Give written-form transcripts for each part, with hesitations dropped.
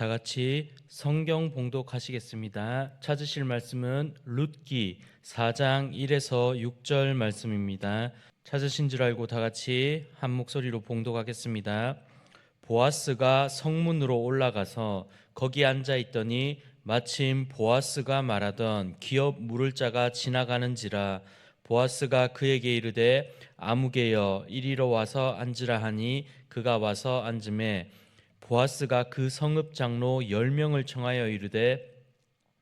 다 같이 성경 봉독하시겠습니다. 찾으실 말씀은 룻기 4장 1에서 6절 말씀입니다. 찾으신 줄 알고 다 같이 한 목소리로 봉독하겠습니다. 보아스가 성문으로 올라가서 거기 앉아 있더니 마침 보아스가 말하던 기업 물을 자가 지나가는지라. 보아스가 그에게 이르되 아무개여 이리로 와서 앉으라 하니 그가 와서 앉음에 보아스가 그 성읍 장로 10명을 청하여 이르되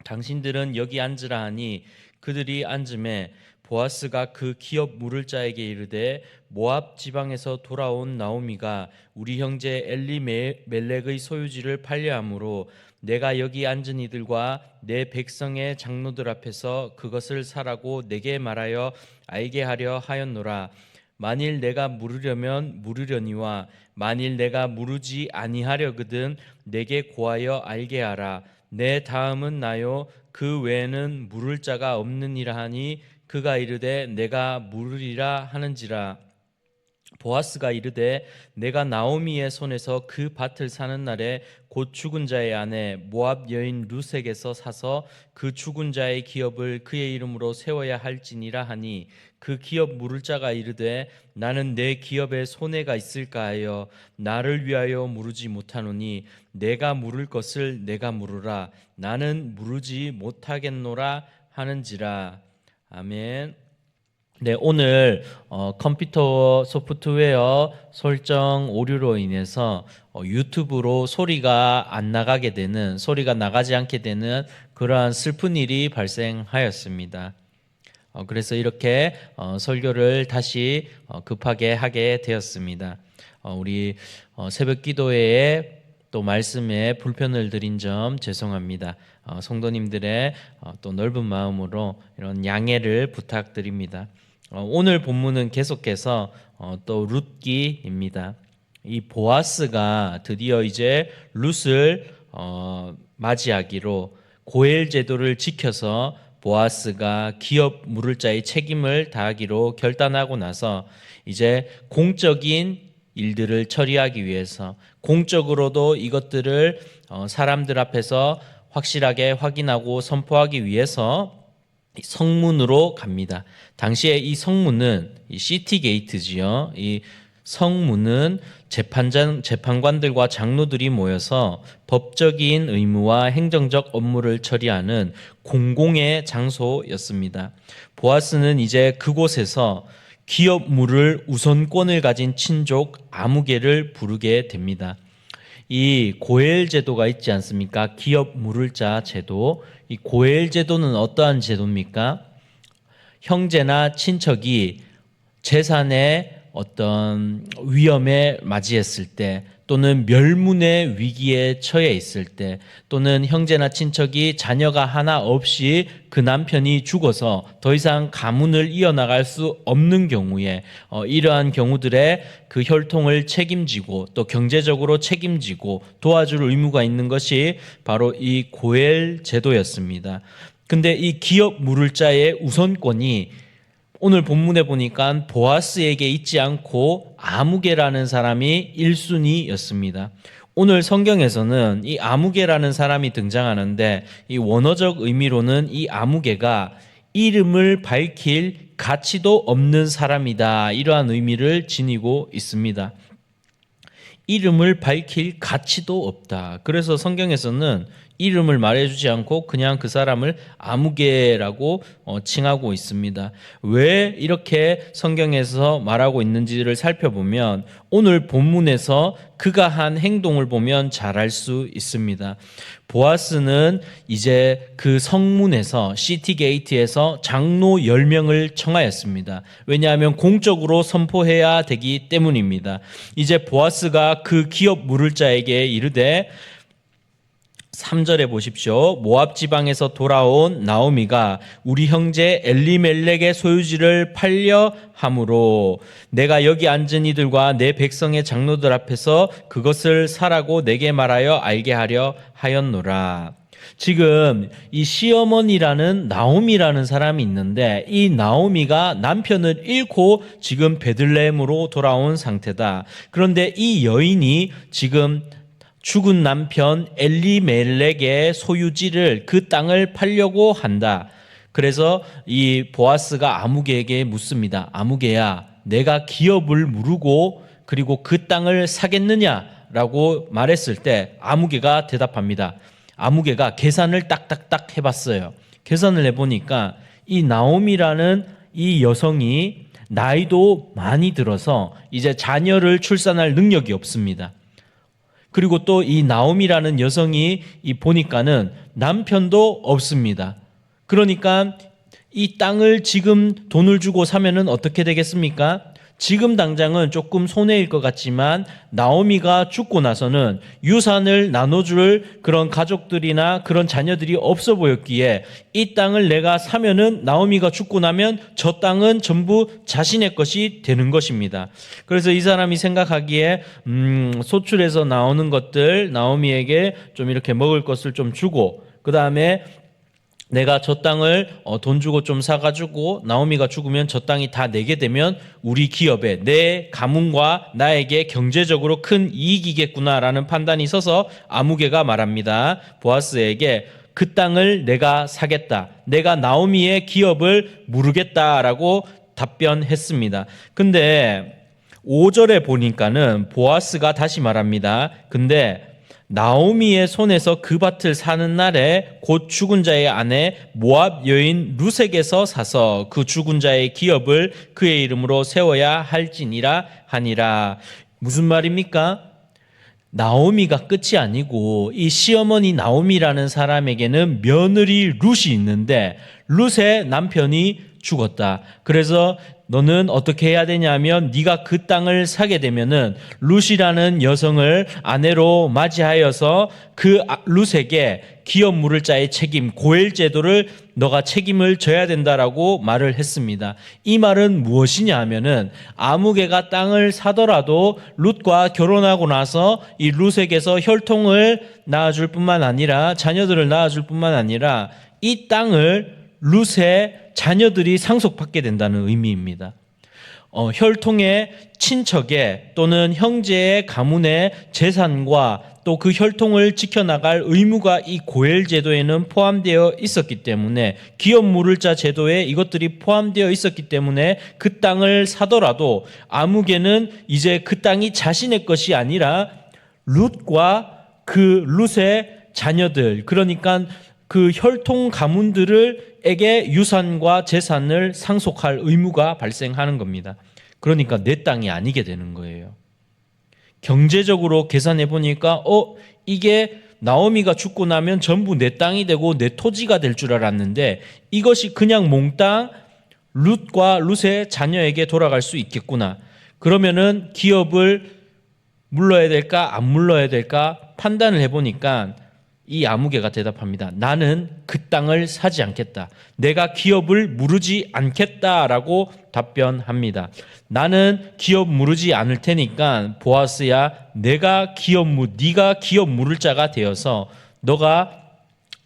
당신들은 여기 앉으라 하니 그들이 앉음에 보아스가 그 기업 물을 자에게 이르되 모압 지방에서 돌아온 나오미가 우리 형제 엘리멜렉의 소유지를 팔려함으로 내가 여기 앉은 이들과 내 백성의 장로들 앞에서 그것을 사라고 내게 말하여 알게 하려 하였노라. 만일 내가 물으려면 물으려니와 만일 내가 물으지 아니하려거든 내게 고하여 알게 하라. 내 다음은 나요 그 외에는 물을 자가 없느니라 하니 그가 이르되 내가 물으리라 하는지라. 보아스가 이르되 내가 나오미의 손에서 그 밭을 사는 날에 곧 죽은 자의 아내 모압 여인 룻에게서 사서 그 죽은 자의 기업을 그의 이름으로 세워야 할지니라 하니 그 기업 물을 자가 이르되 나는 내 기업에 손해가 있을까 하여 나를 위하여 물으지 못하노니 내가 물을 것을 내가 물으라. 나는 물으지 못하겠노라 하는지라. 아멘. 네, 오늘 컴퓨터 소프트웨어 설정 오류로 인해서 유튜브로 소리가 나가지 않게 되는 그러한 슬픈 일이 발생하였습니다. 그래서 이렇게 설교를 다시 급하게 하게 되었습니다. 우리 새벽 기도회에 또 말씀에 불편을 드린 점 죄송합니다. 성도님들의 또 넓은 마음으로 이런 양해를 부탁드립니다. 오늘 본문은 계속해서 또 룻기입니다. 이 보아스가 드디어 이제 룻을 맞이하기로 고엘 제도를 지켜서 보아스가 기업 물을 자의 책임을 다하기로 결단하고 나서 이제 공적인 일들을 처리하기 위해서 공적으로도 이것들을 사람들 앞에서 확실하게 확인하고 선포하기 위해서 성문으로 갑니다. 당시에 이 성문은 시티 게이트지요. 이 성문은 재판관들과 장로들이 모여서 법적인 의무와 행정적 업무를 처리하는 공공의 장소였습니다. 보아스는 이제 그곳에서 기업 물을 우선권을 가진 친족 아무개를 부르게 됩니다. 이 고엘 제도가 있지 않습니까? 기업 물을 자 제도. 이 고엘 제도는 어떠한 제도입니까? 형제나 친척이 재산의 어떤 위험에 맞이했을 때 또는 멸문의 위기에 처해 있을 때 또는 형제나 친척이 자녀가 하나 없이 그 남편이 죽어서 더 이상 가문을 이어나갈 수 없는 경우에 이러한 경우들의 그 혈통을 책임지고 또 경제적으로 책임지고 도와줄 의무가 있는 것이 바로 이 고엘 제도였습니다. 근데 이 기업 물을 자의 우선권이 오늘 본문에 보니까 보아스에게 있지 않고 아무개라는 사람이 1순위였습니다. 오늘 성경에서는 이 아무개라는 사람이 등장하는데 이 원어적 의미로는 이 아무개가 이름을 밝힐 가치도 없는 사람이다. 이러한 의미를 지니고 있습니다. 이름을 밝힐 가치도 없다. 그래서 성경에서는 이름을 말해주지 않고 그냥 그 사람을 아무개라고 칭하고 있습니다. 왜 이렇게 성경에서 말하고 있는지를 살펴보면 오늘 본문에서 그가 한 행동을 보면 잘 알 수 있습니다. 보아스는 이제 그 성문에서 시티 게이트에서 장로 10명을 청하였습니다. 왜냐하면 공적으로 선포해야 되기 때문입니다. 이제 보아스가 그 기업 물을 자에게 이르되 3절에 보십시오. 모압 지방에서 돌아온 나오미가 우리 형제 엘리멜렉의 소유지를 팔려 함으로 내가 여기 앉은 이들과 내 백성의 장로들 앞에서 그것을 사라고 내게 말하여 알게 하려 하였노라. 지금 이 시어머니라는 나오미라는 사람이 있는데 이 나오미가 남편을 잃고 지금 베들레헴으로 돌아온 상태다. 그런데 이 여인이 지금 죽은 남편 엘리멜렉의 소유지를 그 땅을 팔려고 한다. 그래서 이 보아스가 아무개에게 묻습니다. 아무개야, 내가 기업을 무르고 그리고 그 땅을 사겠느냐라고 말했을 때 아무개가 대답합니다. 아무개가 계산을 딱딱딱 해봤어요. 계산을 해보니까 이 나오미라는 이 여성이 나이도 많이 들어서 이제 자녀를 출산할 능력이 없습니다. 그리고 또 이 나오미라는 여성이 보니까는 남편도 없습니다. 그러니까 이 땅을 지금 돈을 주고 사면은 어떻게 되겠습니까? 지금 당장은 조금 손해일 것 같지만 나오미가 죽고 나서는 유산을 나눠줄 그런 가족들이나 그런 자녀들이 없어 보였기에 이 땅을 내가 사면은 나오미가 죽고 나면 저 땅은 전부 자신의 것이 되는 것입니다. 그래서 이 사람이 생각하기에 소출에서 나오는 것들 나오미에게 좀 이렇게 먹을 것을 좀 주고 그 다음에 내가 저 땅을 돈 주고 좀 사가지고 나오미가 죽으면 저 땅이 다 내게 되면 우리 기업에 내 가문과 나에게 경제적으로 큰 이익이겠구나라는 판단이 서서 아무개가 말합니다. 보아스에게 그 땅을 내가 사겠다. 내가 나오미의 기업을 무르겠다라고 답변했습니다. 근데 5절에 보니까는 보아스가 다시 말합니다. 근데 나오미의 손에서 그 밭을 사는 날에 곧 죽은 자의 아내 모압 여인 루색에서 사서 그 죽은 자의 기업을 그의 이름으로 세워야 할지니라 하니라. 무슨 말입니까? 나오미가 끝이 아니고 이 시어머니 나오미라는 사람에게는 며느리 룻이 있는데 룻의 남편이 죽었다. 그래서 너는 어떻게 해야 되냐면 네가 그 땅을 사게 되면은 룻이라는 여성을 아내로 맞이하여서 그 룻에게 기업 물을 자의 책임 고엘 제도를 너가 책임을 져야 된다라고 말을 했습니다. 이 말은 무엇이냐 하면은 아무개가 땅을 사더라도 룻과 결혼하고 나서 이 룻에게서 혈통을 낳아줄 뿐만 아니라 자녀들을 낳아줄 뿐만 아니라 이 땅을 룻의 자녀들이 상속받게 된다는 의미입니다. 혈통의 친척의 또는 형제의 가문의 재산과 또 그 혈통을 지켜나갈 의무가 이 고엘 제도에는 포함되어 있었기 때문에 기업 물을 자 제도에 이것들이 포함되어 있었기 때문에 그 땅을 사더라도 아무개는 이제 그 땅이 자신의 것이 아니라 룻과 그 룻의 자녀들 그러니까 그 혈통 가문들에게 유산과 재산을 상속할 의무가 발생하는 겁니다. 그러니까 내 땅이 아니게 되는 거예요. 경제적으로 계산해 보니까 이게 나오미가 죽고 나면 전부 내 땅이 되고 내 토지가 될 줄 알았는데 이것이 그냥 몽땅 룻과 룻의 자녀에게 돌아갈 수 있겠구나. 그러면은 기업을 물러야 될까 안 물러야 될까 판단을 해보니까 이 아무개가 대답합니다. 나는 그 땅을 사지 않겠다. 내가 기업을 무르지 않겠다라고 답변합니다. 나는 기업 무르지 않을 테니까 보아스야 네가 네가 기업 무를 자가 되어서 너가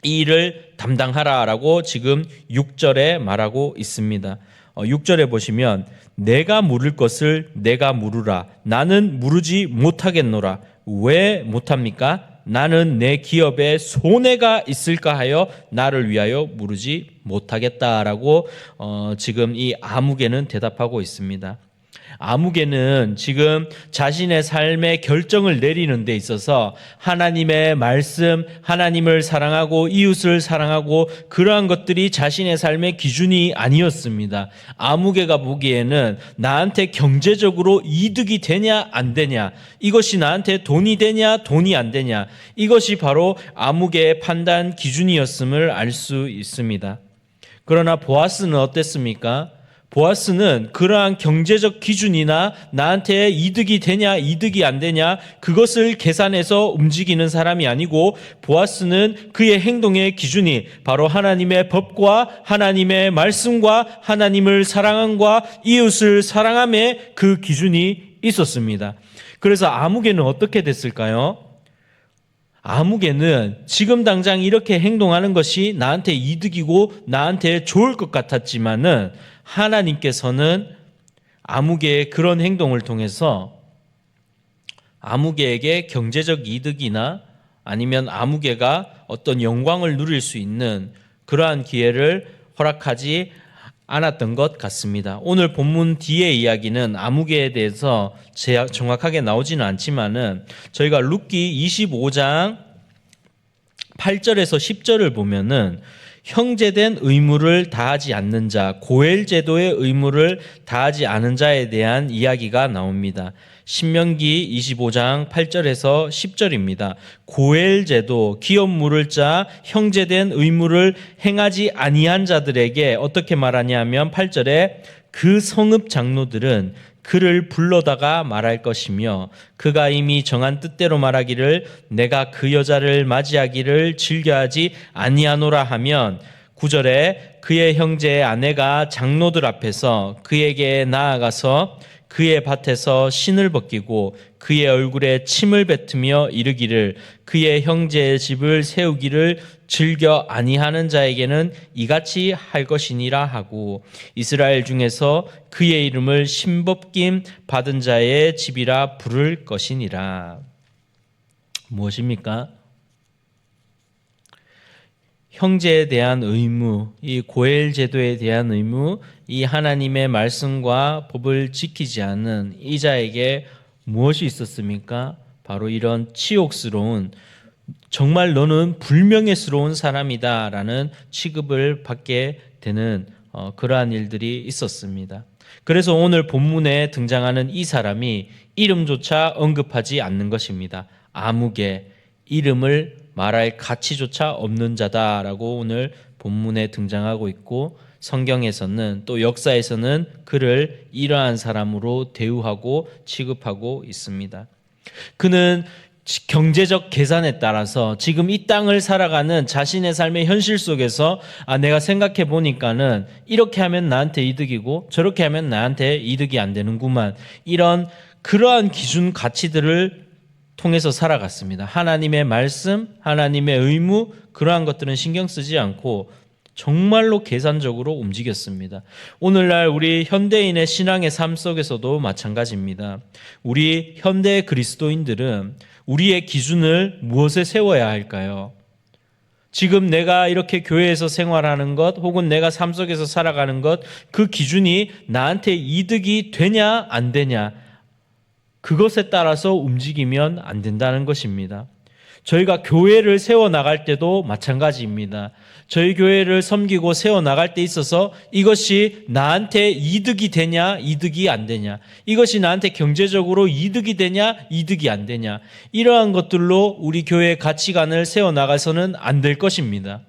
이 일을 담당하라라고 지금 6절에 말하고 있습니다. 6절에 보시면 내가 물을 것을 내가 무르라. 나는 무르지 못하겠노라. 왜 못합니까? 나는 내 기업에 손해가 있을까 하여 나를 위하여 무르지 못하겠다라고 지금 이 아무개는 대답하고 있습니다. 아무개는 지금 자신의 삶의 결정을 내리는 데 있어서 하나님의 말씀, 하나님을 사랑하고 이웃을 사랑하고 그러한 것들이 자신의 삶의 기준이 아니었습니다. 아무개가 보기에는 나한테 경제적으로 이득이 되냐 안 되냐, 이것이 나한테 돈이 되냐 돈이 안 되냐, 이것이 바로 아무개의 판단 기준이었음을 알 수 있습니다. 그러나 보아스는 어땠습니까? 보아스는 그러한 경제적 기준이나 나한테 이득이 되냐 이득이 안 되냐 그것을 계산해서 움직이는 사람이 아니고 보아스는 그의 행동의 기준이 바로 하나님의 법과 하나님의 말씀과 하나님을 사랑함과 이웃을 사랑함의 그 기준이 있었습니다. 그래서 아무개는 어떻게 됐을까요? 아무개는 지금 당장 이렇게 행동하는 것이 나한테 이득이고 나한테 좋을 것 같았지만은 하나님께서는 아무개의 그런 행동을 통해서 아무개에게 경제적 이득이나 아니면 아무개가 어떤 영광을 누릴 수 있는 그러한 기회를 허락하지 않았던 것 같습니다. 오늘 본문 뒤의 이야기는 아무개에 대해서 정확하게 나오지는 않지만은 저희가 룻기 25장 8절에서 10절을 보면은 형제된 의무를 다하지 않는 자, 고엘 제도의 의무를 다하지 않은 자에 대한 이야기가 나옵니다. 신명기 25장 8절에서 10절입니다. 고엘 제도, 기업 물을 자, 형제된 의무를 행하지 아니한 자들에게 어떻게 말하냐면 8절에 그 성읍 장로들은 그를 불러다가 말할 것이며 그가 이미 정한 뜻대로 말하기를 내가 그 여자를 맞이하기를 즐겨하지 아니하노라 하면 9절에 그의 형제의 아내가 장로들 앞에서 그에게 나아가서 그의 밭에서 신을 벗기고 그의 얼굴에 침을 뱉으며 이르기를 그의 형제의 집을 세우기를 즐겨 아니하는 자에게는 이같이 할 것이니라 하고 이스라엘 중에서 그의 이름을 신벗김 받은 자의 집이라 부를 것이니라. 무엇입니까? 형제에 대한 의무, 이 고엘 제도에 대한 의무, 이 하나님의 말씀과 법을 지키지 않는 이 자에게 무엇이 있었습니까? 바로 이런 치욕스러운, 정말 너는 불명예스러운 사람이다라는 취급을 받게 되는 그러한 일들이 있었습니다. 그래서 오늘 본문에 등장하는 이 사람이 이름조차 언급하지 않는 것입니다. 아무개, 이름을 말할 가치조차 없는 자다라고 오늘 본문에 등장하고 있고 성경에서는 또 역사에서는 그를 이러한 사람으로 대우하고 취급하고 있습니다. 그는 경제적 계산에 따라서 지금 이 땅을 살아가는 자신의 삶의 현실 속에서 내가 생각해 보니까는 이렇게 하면 나한테 이득이고 저렇게 하면 나한테 이득이 안 되는구만, 이런 그러한 기준 가치들을 통해서 살아갔습니다. 하나님의 말씀, 하나님의 의무, 그러한 것들은 신경 쓰지 않고 정말로 계산적으로 움직였습니다. 오늘날 우리 현대인의 신앙의 삶 속에서도 마찬가지입니다. 우리 현대 그리스도인들은 우리의 기준을 무엇에 세워야 할까요? 지금 내가 이렇게 교회에서 생활하는 것 혹은 내가 삶 속에서 살아가는 것, 그 기준이 나한테 이득이 되냐 안 되냐, 그것에 따라서 움직이면 안 된다는 것입니다. 저희가 교회를 세워나갈 때도 마찬가지입니다. 저희 교회를 섬기고 세워나갈 때 있어서 이것이 나한테 이득이 되냐 이득이 안 되냐, 이것이 나한테 경제적으로 이득이 되냐 이득이 안 되냐, 이러한 것들로 우리 교회의 가치관을 세워나가서는 안 될 것입니다.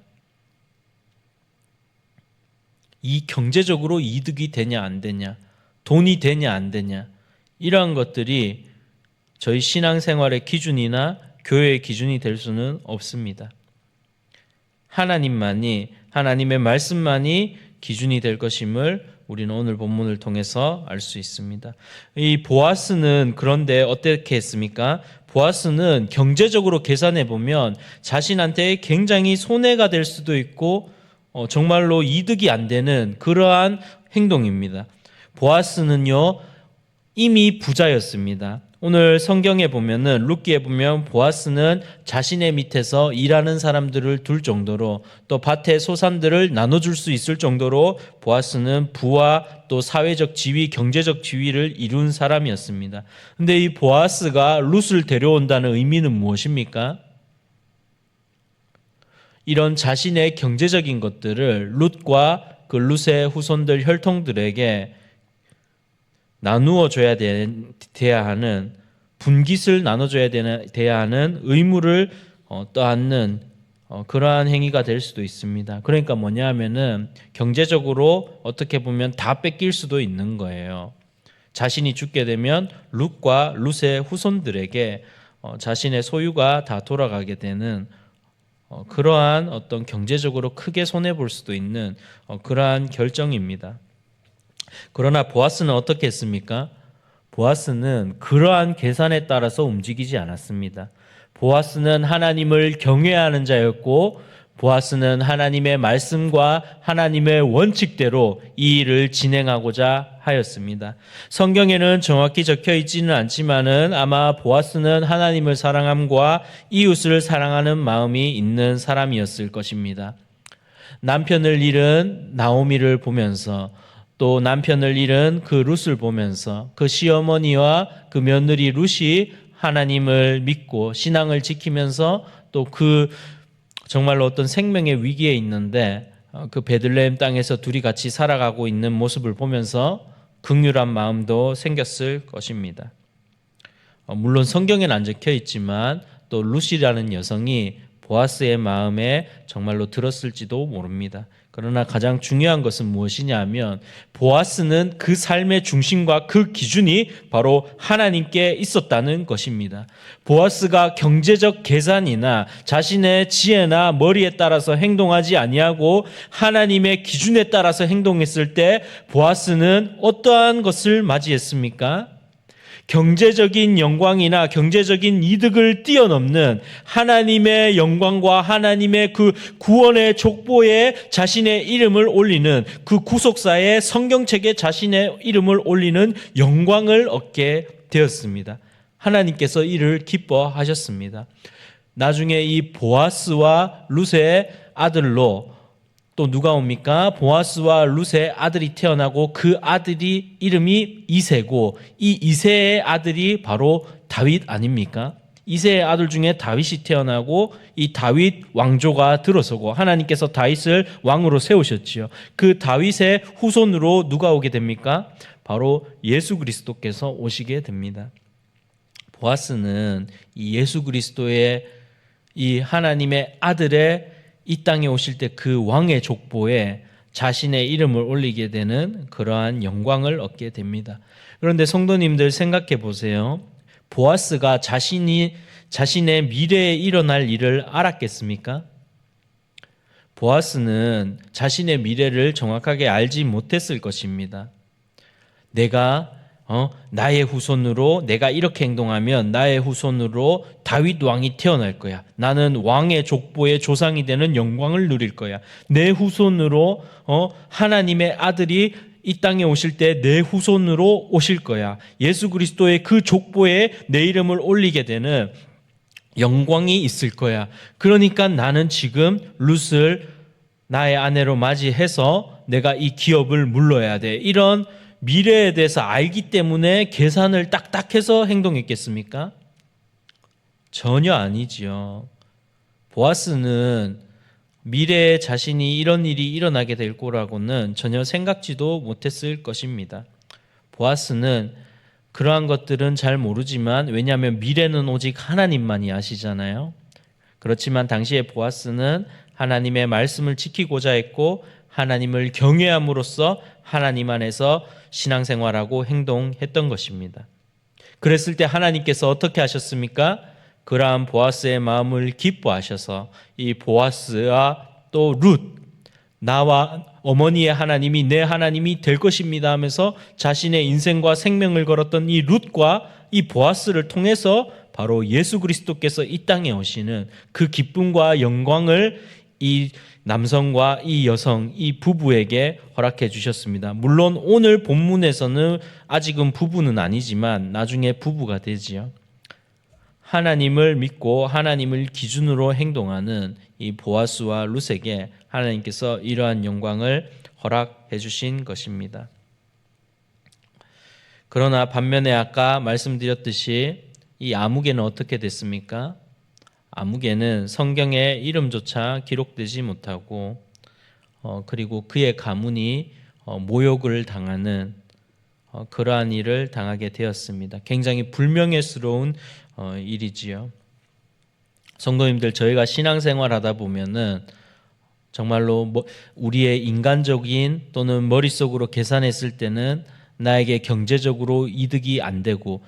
이 경제적으로 이득이 되냐 안 되냐, 돈이 되냐 안 되냐, 이러한 것들이 저희 신앙생활의 기준이나 교회의 기준이 될 수는 없습니다. 하나님만이, 하나님의 말씀만이 기준이 될 것임을 우리는 오늘 본문을 통해서 알 수 있습니다. 이 보아스는 그런데 어떻게 했습니까? 보아스는 경제적으로 계산해 보면 자신한테 굉장히 손해가 될 수도 있고 정말로 이득이 안 되는 그러한 행동입니다. 보아스는요 이미 부자였습니다. 오늘 성경에 보면은 룻기에 보면 보아스는 자신의 밑에서 일하는 사람들을 둘 정도로 또 밭의 소산들을 나눠줄 수 있을 정도로 보아스는 부와 또 사회적 지위, 경제적 지위를 이룬 사람이었습니다. 근데 이 보아스가 룻을 데려온다는 의미는 무엇입니까? 이런 자신의 경제적인 것들을 룻과 그 룻의 후손들 혈통들에게 나누어 줘야 돼야 하는, 분깃을 나눠줘야 돼야 하는 의무를 떠안는 그러한 행위가 될 수도 있습니다. 그러니까 뭐냐 하면은 경제적으로 어떻게 보면 다 뺏길 수도 있는 거예요. 자신이 죽게 되면 룻과 룻의 후손들에게 자신의 소유가 다 돌아가게 되는 그러한 어떤 경제적으로 크게 손해볼 수도 있는 그러한 결정입니다. 그러나 보아스는 어떻게 했습니까? 보아스는 그러한 계산에 따라서 움직이지 않았습니다. 보아스는 하나님을 경외하는 자였고 보아스는 하나님의 말씀과 하나님의 원칙대로 이 일을 진행하고자 하였습니다. 성경에는 정확히 적혀 있지는 않지만은 아마 보아스는 하나님을 사랑함과 이웃을 사랑하는 마음이 있는 사람이었을 것입니다. 남편을 잃은 나오미를 보면서 또 남편을 잃은 그 룻을 보면서 그 시어머니와 그 며느리 룻이 하나님을 믿고 신앙을 지키면서 또 그 정말로 어떤 생명의 위기에 있는데 그 베들레헴 땅에서 둘이 같이 살아가고 있는 모습을 보면서 긍휼한 마음도 생겼을 것입니다. 물론 성경에는 안 적혀 있지만 또 룻이라는 여성이 보아스의 마음에 정말로 들었을지도 모릅니다. 그러나 가장 중요한 것은 무엇이냐 하면 보아스는 그 삶의 중심과 그 기준이 바로 하나님께 있었다는 것입니다. 보아스가 경제적 계산이나 자신의 지혜나 머리에 따라서 행동하지 아니하고 하나님의 기준에 따라서 행동했을 때 보아스는 어떠한 것을 맞이했습니까? 경제적인 영광이나 경제적인 이득을 뛰어넘는 하나님의 영광과 하나님의 그 구원의 족보에 자신의 이름을 올리는 그 구속사의 성경책에 자신의 이름을 올리는 영광을 얻게 되었습니다. 하나님께서 이를 기뻐하셨습니다. 나중에 이 보아스와 룻의 아들로 또 누가 옵니까? 보아스와 룻의 아들이 태어나고 그 아들이 이름이 이새고 이 이새의 아들이 바로 다윗 아닙니까? 이새의 아들 중에 다윗이 태어나고 이 다윗 왕조가 들어서고 하나님께서 다윗을 왕으로 세우셨지요. 그 다윗의 후손으로 누가 오게 됩니까? 바로 예수 그리스도께서 오시게 됩니다. 보아스는 이 예수 그리스도의 이 하나님의 아들의 이 땅에 오실 때 그 왕의 족보에 자신의 이름을 올리게 되는 그러한 영광을 얻게 됩니다. 그런데 성도님들 생각해 보세요. 보아스가 자신의 미래에 일어날 일을 알았겠습니까? 보아스는 자신의 미래를 정확하게 알지 못했을 것입니다. 내가 나의 후손으로 내가 이렇게 행동하면 나의 후손으로 다윗 왕이 태어날 거야. 나는 왕의 족보의 조상이 되는 영광을 누릴 거야. 내 후손으로 하나님의 아들이 이 땅에 오실 때 내 후손으로 오실 거야. 예수 그리스도의 그 족보에 내 이름을 올리게 되는 영광이 있을 거야. 그러니까 나는 지금 룻을 나의 아내로 맞이해서 내가 이 기업을 물러야 돼. 이런 미래에 대해서 알기 때문에 계산을 딱딱해서 행동했겠습니까? 전혀 아니지요. 보아스는 미래에 자신이 이런 일이 일어나게 될 거라고는 전혀 생각지도 못했을 것입니다. 보아스는 그러한 것들은 잘 모르지만 왜냐하면 미래는 오직 하나님만이 아시잖아요. 그렇지만 당시에 보아스는 하나님의 말씀을 지키고자 했고 하나님을 경외함으로써 하나님 안에서 신앙생활하고 행동했던 것입니다. 그랬을 때 하나님께서 어떻게 하셨습니까? 그러한 보아스의 마음을 기뻐하셔서 이 보아스와 또 룻, 나와 어머니의 하나님이 내 하나님이 될 것입니다 하면서 자신의 인생과 생명을 걸었던 이 룻과 이 보아스를 통해서 바로 예수 그리스도께서 이 땅에 오시는 그 기쁨과 영광을 이 남성과 이 여성, 이 부부에게 허락해 주셨습니다. 물론 오늘 본문에서는 아직은 부부는 아니지만 나중에 부부가 되지요. 하나님을 믿고 하나님을 기준으로 행동하는 이 보아스와 룻에게 하나님께서 이러한 영광을 허락해 주신 것입니다. 그러나 반면에 아까 말씀드렸듯이 이 아무개는 어떻게 됐습니까? 아무개는 성경에 이름조차 기록되지 못하고 그리고 그의 가문이 모욕을 당하는 그러한 일을 당하게 되었습니다. 굉장히 불명예스러운 일이지요. 성도님들, 저희가 신앙생활하다 보면은 정말로 우리의 인간적인 또는 머릿속으로 계산했을 때는 나에게 경제적으로 이득이 안 되고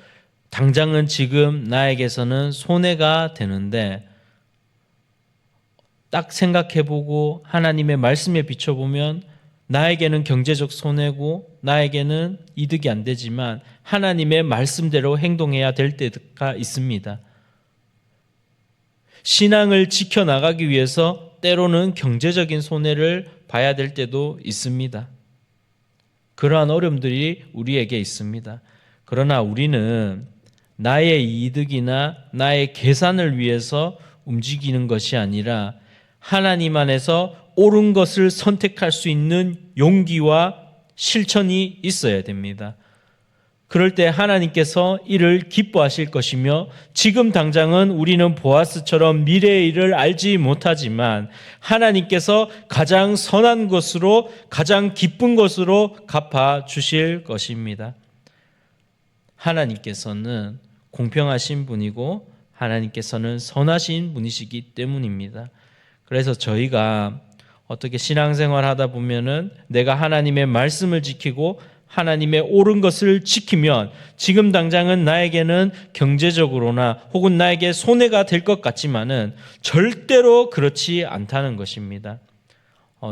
당장은 지금 나에게서는 손해가 되는데 딱 생각해보고 하나님의 말씀에 비춰보면 나에게는 경제적 손해고 나에게는 이득이 안 되지만 하나님의 말씀대로 행동해야 될 때가 있습니다. 신앙을 지켜나가기 위해서 때로는 경제적인 손해를 봐야 될 때도 있습니다. 그러한 어려움들이 우리에게 있습니다. 그러나 우리는 나의 이득이나 나의 계산을 위해서 움직이는 것이 아니라 하나님 안에서 옳은 것을 선택할 수 있는 용기와 실천이 있어야 됩니다. 그럴 때 하나님께서 이를 기뻐하실 것이며, 지금 당장은 우리는 보아스처럼 미래의 일을 알지 못하지만 하나님께서 가장 선한 것으로, 가장 기쁜 것으로 갚아 주실 것입니다. 하나님께서는 공평하신 분이고 하나님께서는 선하신 분이시기 때문입니다. 그래서 저희가 어떻게 신앙생활 하다 보면은 내가 하나님의 말씀을 지키고 하나님의 옳은 것을 지키면 지금 당장은 나에게는 경제적으로나 혹은 나에게 손해가 될 것 같지만은 절대로 그렇지 않다는 것입니다.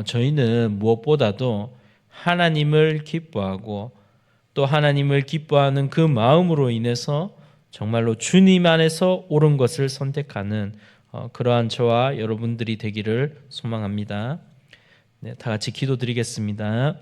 저희는 무엇보다도 하나님을 기뻐하고 또 하나님을 기뻐하는 그 마음으로 인해서 정말로 주님 안에서 옳은 것을 선택하는 그러한 저와 여러분들이 되기를 소망합니다. 네, 다 같이 기도드리겠습니다.